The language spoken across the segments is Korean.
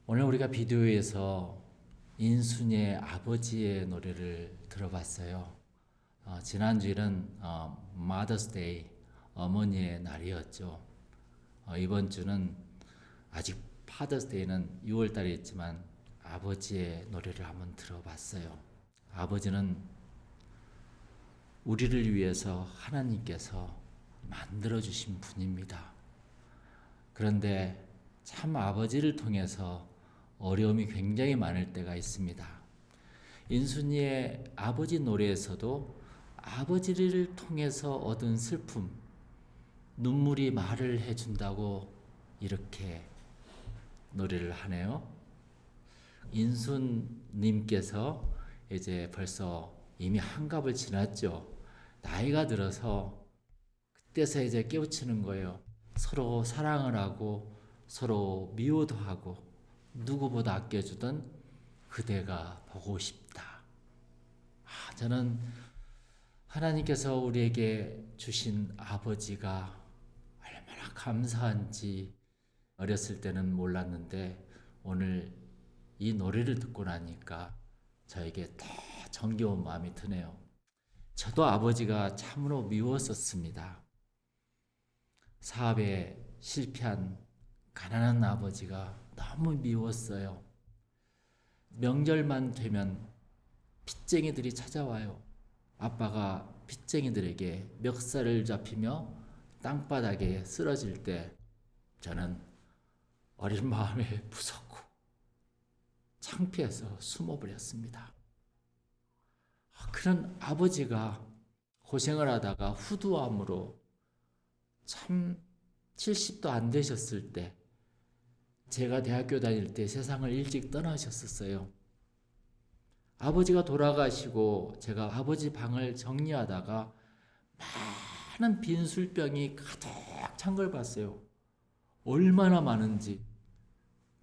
오늘 우리가 비디오에서 인순이의 아버지의 노래를 들어봤어요. 지난주에는 Mother's Day, 어머니의 날이었죠. 이번 주는 아직 Father's Day는 6월 달에 있지만 아버지의 노래를 한번 들어봤어요. 아버지는 우리를 위해서 하나님께서 만들어주신 분입니다. 그런데 참 아버지를 통해서 어려움이 굉장히 많을 때가 있습니다. 인순이의 아버지 노래에서도 아버지를 통해서 얻은 슬픔, 눈물이 말을 해준다고 이렇게 노래를 하네요. 인순님께서 이제 벌써 이미 한갑을 지났죠. 나이가 들어서 그때서 이제 깨우치는 거예요. 서로 사랑을 하고 서로 미워도 하고 누구보다 아껴주던 그대가 보고 싶다. 저는 하나님께서 우리에게 주신 아버지가 얼마나 감사한지 어렸을 때는 몰랐는데 오늘 이 노래를 듣고 나니까 저에게 더 정겨운 마음이 드네요. 저도 아버지가 참으로 미웠었습니다. 사업에 실패한 가난한 아버지가 너무 미웠어요. 명절만 되면 빚쟁이들이 찾아와요. 아빠가 빚쟁이들에게 멱살을 잡히며 땅바닥에 쓰러질 때 저는 어린 마음에 무섭고 창피해서 숨어버렸습니다. 그런 아버지가 고생을 하다가 후두암으로 참 70도 안 되셨을 때 제가 대학교 다닐 때 세상을 일찍 떠나셨었어요. 아버지가 돌아가시고 제가 아버지 방을 정리하다가 많은 빈 술병이 가득 찬 걸 봤어요. 얼마나 많은지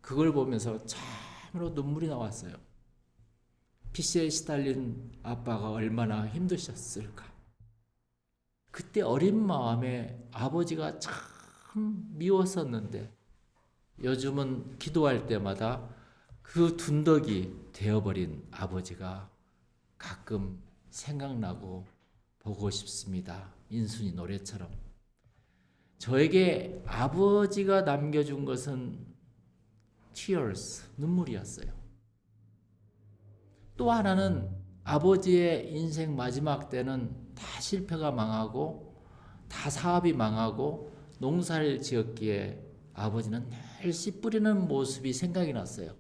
그걸 보면서 참으로 눈물이 나왔어요. 빚에 시달린 아빠가 얼마나 힘드셨을까. 그때 어린 마음에 아버지가 참 미웠었는데 요즘은 기도할 때마다 그 둔덕이 되어버린 아버지가 가끔 생각나고 보고 싶습니다. 인순이 노래처럼. 저에게 아버지가 남겨준 것은 tears, 눈물이었어요. 또 하나는 아버지의 인생 마지막 때는 다 실패가 망하고 다 사업이 망하고 농사를 지었기에 아버지는 늘 씨 뿌리는 모습이 생각이 났어요.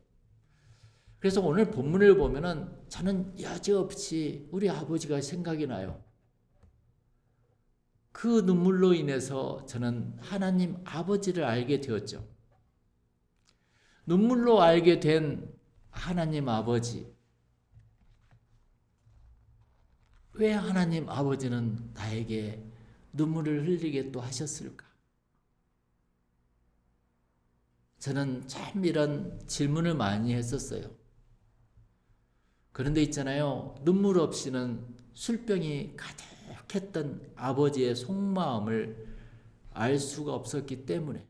그래서 오늘 본문을 보면은 저는 여지없이 우리 아버지가 생각이 나요. 그 눈물로 인해서 저는 하나님 아버지를 알게 되었죠. 눈물로 알게 된 하나님 아버지. 왜 하나님 아버지는 나에게 눈물을 흘리게 또 하셨을까? 저는 참 이런 질문을 많이 했었어요. 그런데 있잖아요. 눈물 없이는 술병이 가득했던 아버지의 속마음을 알 수가 없었기 때문에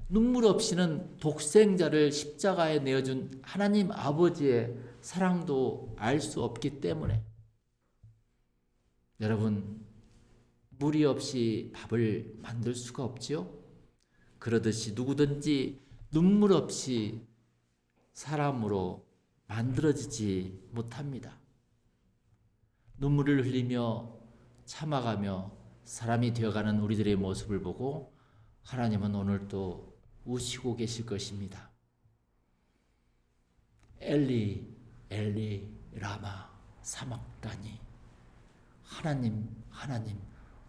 눈물 없이는 독생자를 십자가에 내어준 하나님 아버지의 사랑도 알 수 없기 때문에 여러분 물이 없이 밥을 만들 수가 없지요? 그러듯이 누구든지 눈물 없이 사람으로 만들어지지 못합니다. 눈물을 흘리며 참아가며 사람이 되어가는 우리들의 모습을 보고 하나님은 오늘도 우시고 계실 것입니다. 엘리 엘리 라마 사막다니 하나님 하나님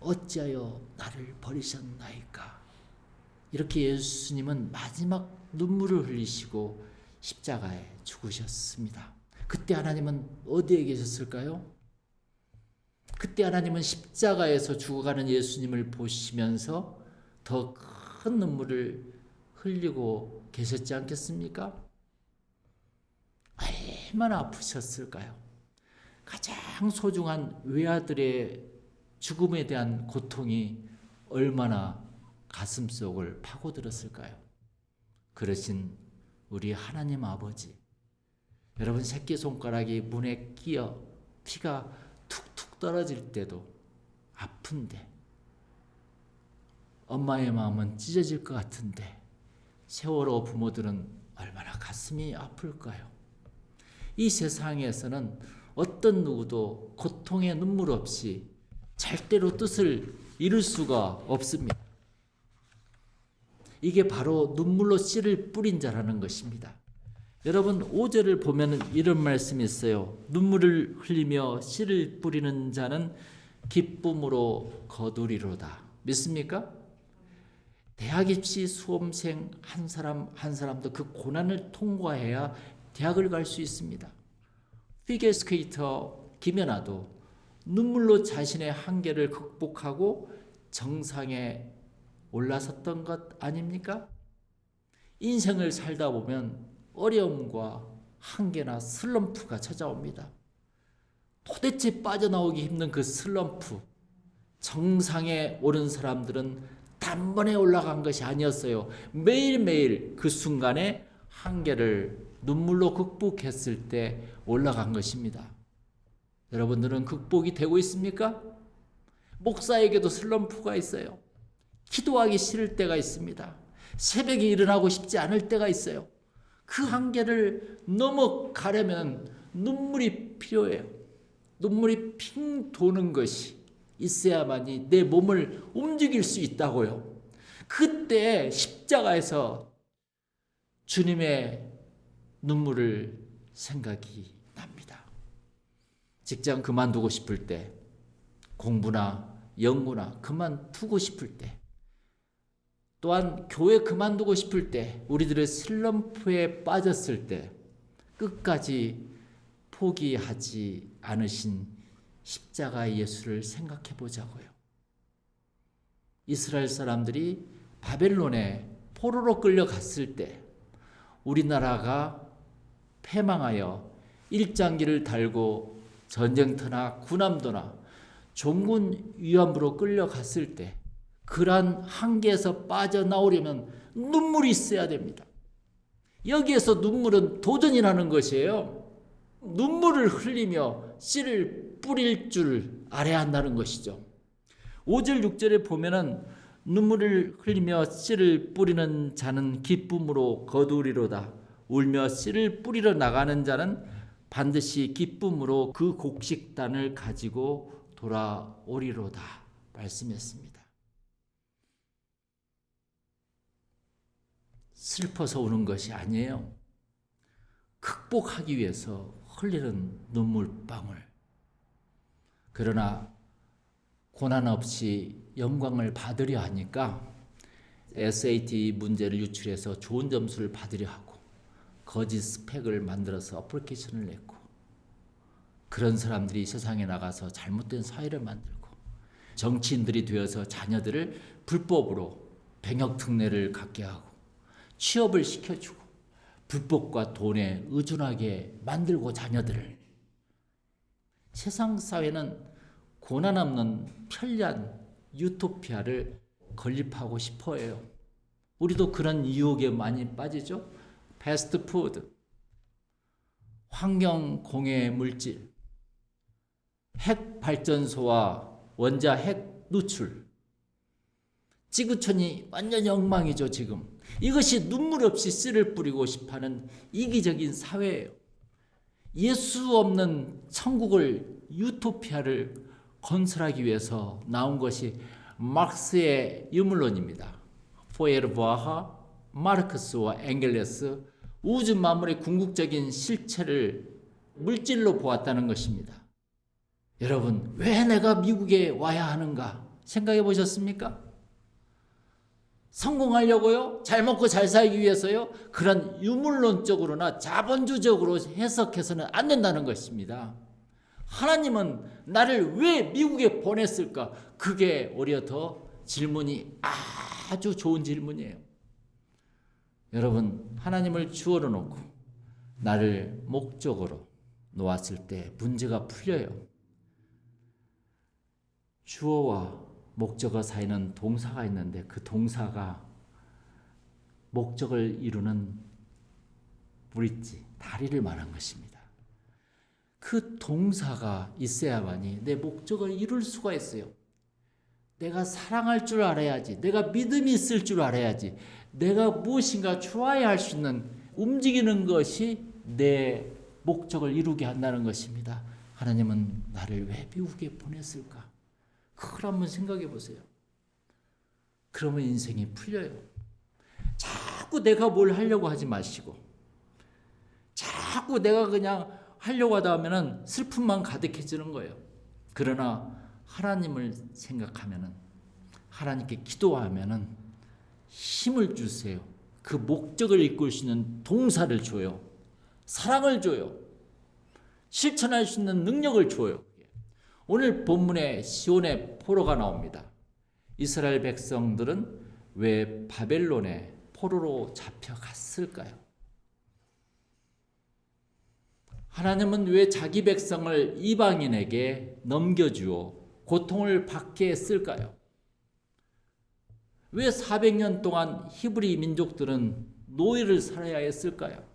어찌하여 나를 버리셨나이까. 이렇게 예수님은 마지막 눈물을 흘리시고 십자가에 죽으셨습니다. 그때 하나님은 어디에 계셨을까요? 그때 하나님은 십자가에서 죽어가는 예수님을 보시면서 더 큰 눈물을 흘리고 계셨지 않겠습니까? 얼마나 아프셨을까요? 가장 소중한 외아들의 죽음에 대한 고통이 얼마나 가슴속을 파고들었을까요? 그러신 우리 하나님 아버지. 여러분 새끼손가락이 문에 끼어 피가 툭툭 떨어질 때도 아픈데 엄마의 마음은 찢어질 것 같은데 세월호 부모들은 얼마나 가슴이 아플까요? 이 세상에서는 어떤 누구도 고통의 눈물 없이 절대로 뜻을 이룰 수가 없습니다. 이게 바로 눈물로 씨를 뿌린 자라는 것입니다. 여러분 5절을 보면 이런 말씀이 있어요. 눈물을 흘리며 씨를 뿌리는 자는 기쁨으로 거두리로다. 믿습니까? 대학 입시 수험생 한 사람 한 사람도 그 고난을 통과해야 대학을 갈 수 있습니다. 피겨스케이터 김연아도 눈물로 자신의 한계를 극복하고 정상에 올라섰던 것 아닙니까? 인생을 살다 보면 어려움과 한계나 슬럼프가 찾아옵니다. 도대체 빠져나오기 힘든 그 슬럼프, 정상에 오른 사람들은 단번에 올라간 것이 아니었어요. 매일매일 그 순간에 한계를 눈물로 극복했을 때 올라간 것입니다. 여러분들은 극복이 되고 있습니까? 목사에게도 슬럼프가 있어요. 기도하기 싫을 때가 있습니다. 새벽에 일어나고 싶지 않을 때가 있어요. 그 한계를 넘어가려면 눈물이 필요해요. 눈물이 핑 도는 것이 있어야만이 내 몸을 움직일 수 있다고요. 그때 십자가에서 주님의 눈물을 생각이 납니다. 직장 그만두고 싶을 때, 공부나 연구나 그만두고 싶을 때, 또한 교회 그만두고 싶을 때, 우리들의 슬럼프에 빠졌을 때 끝까지 포기하지 않으신 십자가 예수를 생각해 보자고요. 이스라엘 사람들이 바벨론에 포로로 끌려갔을 때 우리나라가 패망하여 일장기를 달고 전쟁터나 군함도나 종군 위안부로 끌려갔을 때 그러한 한계에서 빠져나오려면 눈물이 있어야 됩니다. 여기에서 눈물은 도전이라는 것이에요. 눈물을 흘리며 씨를 뿌릴 줄 알아야 한다는 것이죠. 5절 6절에 보면은 눈물을 흘리며 씨를 뿌리는 자는 기쁨으로 거두리로다. 울며 씨를 뿌리러 나가는 자는 반드시 기쁨으로 그 곡식단을 가지고 돌아오리로다 말씀했습니다. 슬퍼서 우는 것이 아니에요. 극복하기 위해서 흘리는 눈물방울. 그러나 고난 없이 영광을 받으려 하니까 SAT 문제를 유출해서 좋은 점수를 받으려 하고 거짓 스펙을 만들어서 어플리케이션을 냈고 그런 사람들이 세상에 나가서 잘못된 사회를 만들고 정치인들이 되어서 자녀들을 불법으로 병역특례를 갖게 하고 취업을 시켜주고 불법과 돈에 의존하게 만들고 자녀들을. 세상 사회는 고난 없는 편리한 유토피아를 건립하고 싶어 해요. 우리도 그런 유혹에 많이 빠지죠. 패스트푸드, 환경 공해 물질, 핵 발전소와 원자 핵 누출, 지구촌이 완전 엉망이죠 지금. 이것이 눈물 없이 씨를 뿌리고 싶어하는 이기적인 사회예요. 예수 없는 천국을, 유토피아를 건설하기 위해서 나온 것이 막스의 유물론입니다. 포에르보아하, 마르크스와 엥겔레스, 우주 만물의 궁극적인 실체를 물질로 보았다는 것입니다. 여러분, 왜 내가 미국에 와야 하는가 생각해 보셨습니까? 성공하려고요? 잘 먹고 잘 살기 위해서요? 그런 유물론적으로나 자본주의적으로 해석해서는 안 된다는 것입니다. 하나님은 나를 왜 미국에 보냈을까? 그게 오히려 더 질문이 아주 좋은 질문이에요. 여러분, 하나님을 주어로 놓고 나를 목적으로 놓았을 때 문제가 풀려요. 주어와 목적어 사이는 동사가 있는데 그 동사가 목적을 이루는 브릿지, 다리를 말한 것입니다. 그 동사가 있어야만이 내 목적을 이룰 수가 있어요. 내가 사랑할 줄 알아야지. 내가 믿음이 있을 줄 알아야지. 내가 무엇인가 좋아야 할 수 있는 움직이는 것이 내 목적을 이루게 한다는 것입니다. 하나님은 나를 왜 미국에 보냈을까? 그걸 한번 생각해 보세요. 그러면 인생이 풀려요. 자꾸 내가 뭘 하려고 하지 마시고 자꾸 내가 그냥 하려고 하다 하면은 슬픔만 가득해지는 거예요. 그러나 하나님을 생각하면은 하나님께 기도하면은 힘을 주세요. 그 목적을 이끌 수 있는 동사를 줘요. 사랑을 줘요. 실천할 수 있는 능력을 줘요. 오늘 본문에 시온의 포로가 나옵니다. 이스라엘 백성들은 왜 바벨론에 포로로 잡혀갔을까요? 하나님은 왜 자기 백성을 이방인에게 넘겨주어 고통을 받게 했을까요? 왜 400년 동안 히브리 민족들은 노예를 살아야 했을까요?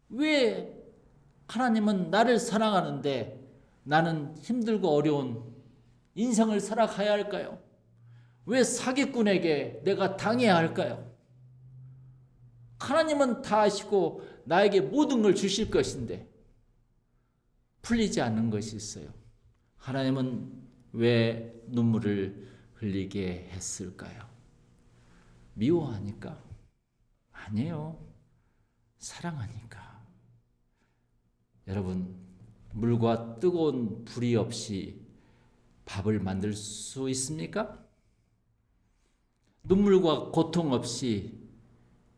왜 하나님은 나를 사랑하는데 나는 힘들고 어려운 인생을 살아가야 할까요? 왜 사기꾼에게 내가 당해야 할까요? 하나님은 다 아시고 나에게 모든 걸 주실 것인데 풀리지 않는 것이 있어요. 하나님은 왜 눈물을 흘리게 했을까요? 미워하니까? 아니에요. 사랑하니까. 여러분, 물과 뜨거운 불이 없이 밥을 만들 수 있습니까? 눈물과 고통 없이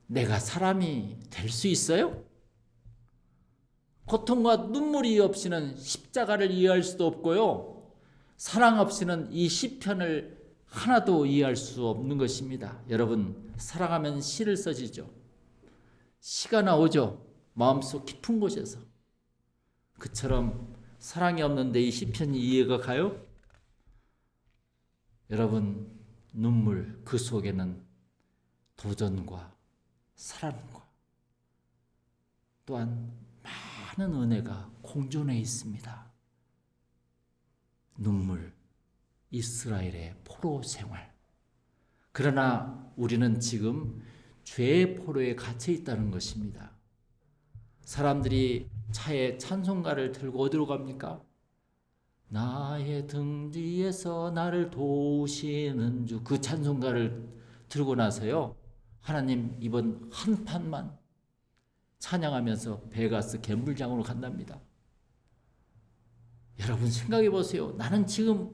내가 사람이 될 수 있어요? 고통과 눈물이 없이는 십자가를 이해할 수도 없고요. 사랑 없이는 이 시편을 하나도 이해할 수 없는 것입니다. 여러분, 사랑하면 시를 써지죠. 시가 나오죠. 마음속 깊은 곳에서. 그처럼 사랑이 없는데 이 시편이 이해가 가요? 여러분, 눈물 그 속에는 도전과 사랑과 또한 많은 은혜가 공존해 있습니다. 눈물, 이스라엘의 포로 생활. 그러나 우리는 지금 죄의 포로에 갇혀 있다는 것입니다. 사람들이 차에 찬송가를 들고 어디로 갑니까? 나의 등 뒤에서 나를 도우시는 주. 그 찬송가를 들고 나서요, 하나님 이번 한 판만 찬양하면서 베가스 갬블장으로 간답니다. 여러분 생각해 보세요. 나는 지금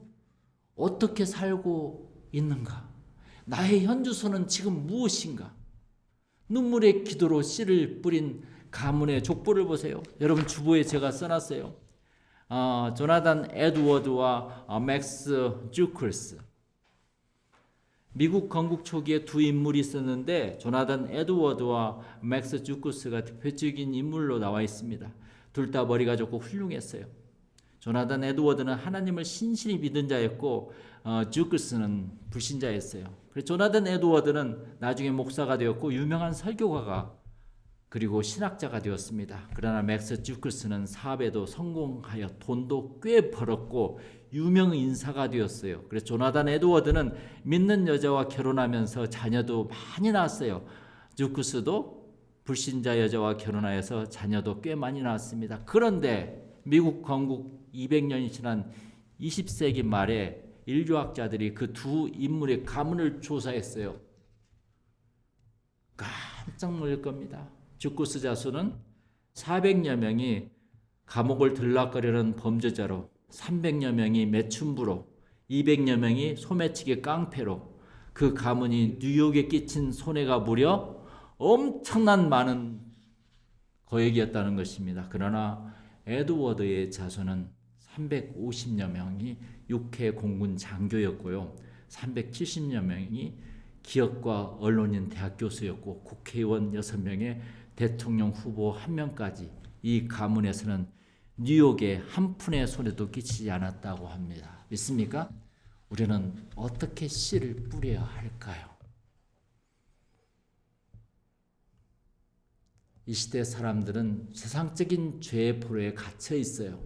어떻게 살고 있는가? 나의 현주소는 지금 무엇인가? 눈물의 기도로 씨를 뿌린 가문의 족보를 보세요. 여러분 주보에 제가 써놨어요. 조나단 에드워드와 맥스 주클스. 미국 건국 초기에 두 인물이 있었는데 조나단 에드워드와 맥스 주클스가 대표적인 인물로 나와 있습니다. 둘 다 머리가 좋고 훌륭했어요. 조나단 에드워드는 하나님을 신실히 믿은 자였고 주클스는 불신자였어요. 그래서 조나단 에드워드는 나중에 목사가 되었고 유명한 설교가가 그리고 신학자가 되었습니다. 그러나 맥스 주클스는 사업에도 성공하여 돈도 꽤 벌었고 유명 인사가 되었어요. 그래서 조나단 에드워드는 믿는 여자와 결혼하면서 자녀도 많이 낳았어요. 주클스도 불신자 여자와 결혼하여서 자녀도 꽤 많이 낳았습니다. 그런데 미국 건국 200년이 지난 20세기 말에 인류학자들이 그 두 인물의 가문을 조사했어요. 깜짝 놀랄 겁니다. 주클스 자손은 400여 명이 감옥을 들락거리는 범죄자로, 300여 명이 매춘부로, 200여 명이 소매치기 깡패로, 그 가문이 뉴욕에 끼친 손해가 무려 엄청난 많은 거액이었다는 것입니다. 그러나 에드워드의 자손은 350여 명이 육해 공군 장교였고요. 370여 명이 기업과 언론인 대학 교수였고 국회의원 6명에 대통령 후보 1명까지 이 가문에서는 뉴욕에 한 푼의 손해도 끼치지 않았다고 합니다. 믿습니까? 우리는 어떻게 씨를 뿌려야 할까요? 이 시대 사람들은 세상적인 죄의 포로에 갇혀 있어요.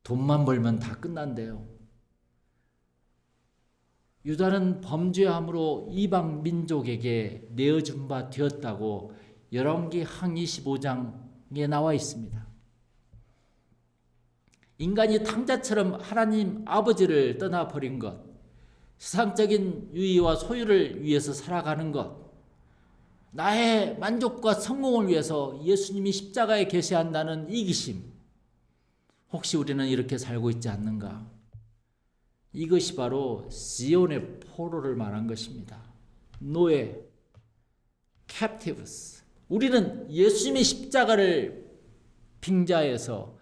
돈만 벌면 다 끝난대요. 유다는 범죄함으로 이방 민족에게 내어준 바 되었다고 열왕기 한 25장에 나와 있습니다. 인간이 탕자처럼 하나님 아버지를 떠나버린 것, 세상적인 유의와 소유를 위해서 살아가는 것, 나의 만족과 성공을 위해서 예수님이 십자가에 계시한다는 이기심, 혹시 우리는 이렇게 살고 있지 않는가? 이것이 바로 시온의 포로를 말한 것입니다. 노예, captives. 우리는 예수님의 십자가를 빙자해서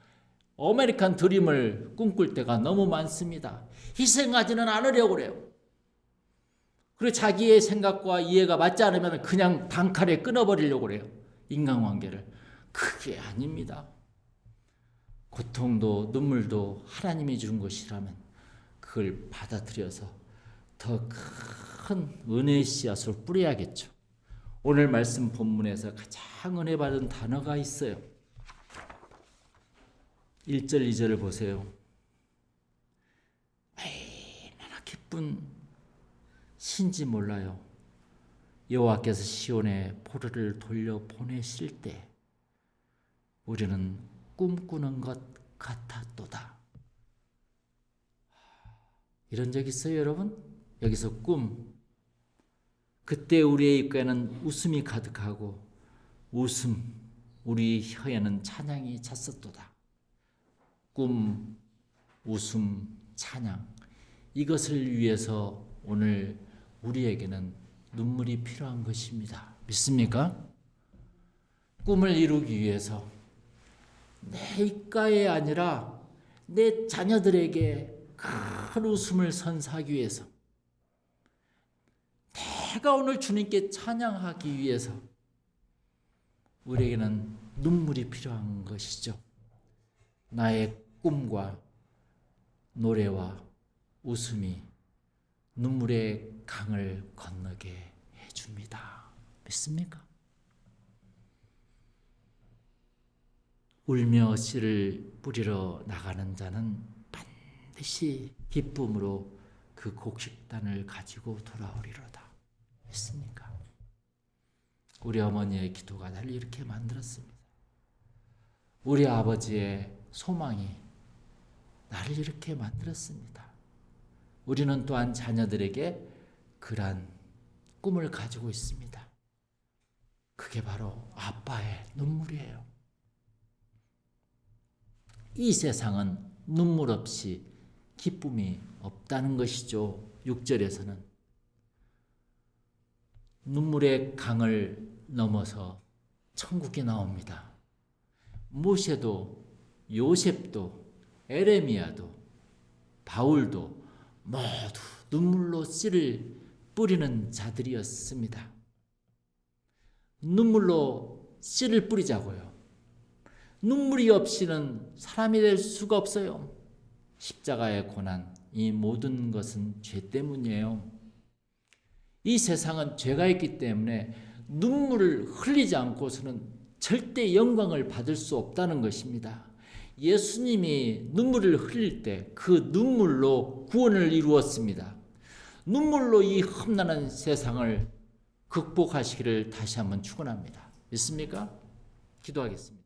아메리칸 드림을 꿈꿀 때가 너무 많습니다. 희생하지는 않으려고 그래요. 그리고 자기의 생각과 이해가 맞지 않으면 그냥 단칼에 끊어버리려고 그래요. 인간관계를. 그게 아닙니다. 고통도 눈물도 하나님이 준 것이라면 그걸 받아들여서 더 큰 은혜의 씨앗을 뿌려야겠죠. 오늘 말씀 본문에서 가장 은혜 받은 단어가 있어요. 1절 2절을 보세요. 얼마나 기쁜 신지 몰라요. 여호와께서 시온에 포로를 돌려 보내실 때 우리는 꿈꾸는 것 같았도다. 이런 적 있어요, 여러분? 여기서 꿈. 그때 우리의 입가에는 웃음이 가득하고 우리 혀에는 찬양이 찼었도다. 꿈, 웃음, 찬양. 이것을 위해서 오늘 우리에게는 눈물이 필요한 것입니다. 믿습니까? 꿈을 이루기 위해서 내 입가에 아니라 내 자녀들에게 큰 웃음을 선사하기 위해서, 내가 오늘 주님께 찬양하기 위해서 우리에게는 눈물이 필요한 것이죠. 나의 꿈과 노래와 웃음이 눈물의 강을 건너게 해줍니다. 믿습니까? 울며 씨를 뿌리러 나가는 자는 반드시 기쁨으로 그 곡식단을 가지고 돌아오리로다. 믿습니까? 우리 어머니의 기도가 나를 이렇게 만들었습니다. 우리 아버지의 소망이 나를 이렇게 만들었습니다. 우리는 또한 자녀들에게 그러한 꿈을 가지고 있습니다. 그게 바로 아빠의 눈물이에요. 이 세상은 눈물 없이 기쁨이 없다는 것이죠. 6절에서는 눈물의 강을 넘어서 천국이 나옵니다. 모세도 요셉도 에레미야도 바울도 모두 눈물로 씨를 뿌리는 자들이었습니다. 눈물로 씨를 뿌리자고요. 눈물이 없이는 사람이 될 수가 없어요. 십자가의 고난, 이 모든 것은 죄 때문이에요. 이 세상은 죄가 있기 때문에 눈물을 흘리지 않고서는 절대 영광을 받을 수 없다는 것입니다. 예수님이 눈물을 흘릴 때 그 눈물로 구원을 이루었습니다. 눈물로 이 험난한 세상을 극복하시기를 다시 한번 축원합니다. 믿습니까? 기도하겠습니다.